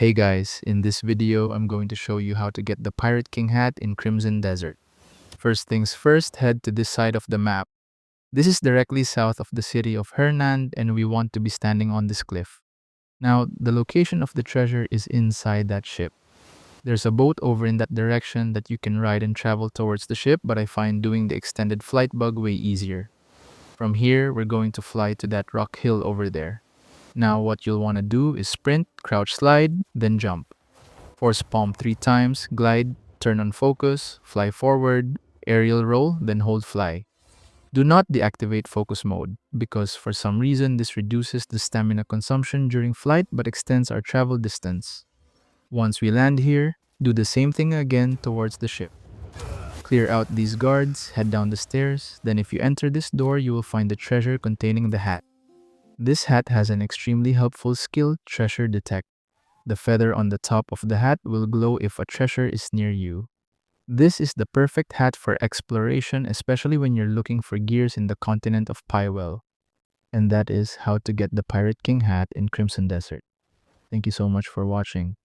Hey guys, in this video, I'm going to show you how to get the Pirate King hat in Crimson Desert. First things first, head to this side of the map. This is directly south of the city of Hernand and we want to be standing on this cliff. Now, the location of the treasure is inside that ship. There's a boat over in that direction that you can ride and travel towards the ship, but I find doing the extended flight bug way easier. From here, we're going to fly to that rock hill over there. Now, what you'll want to do is sprint, crouch slide, then jump. Force palm 3 times, glide, turn on focus, fly forward, aerial roll, then hold fly. Do not deactivate focus mode because for some reason this reduces the stamina consumption during flight but extends our travel distance. Once we land here, do the same thing again towards the ship. Clear out these guards, head down the stairs, then if you enter this door you will find the treasure containing the hat. This hat has an extremely helpful skill, Treasure Detect. The feather on the top of the hat will glow if a treasure is near you. This is the perfect hat for exploration, especially when you're looking for gears in the continent of Pywell. And that is how to get the Pirate King hat in Crimson Desert. Thank you so much for watching.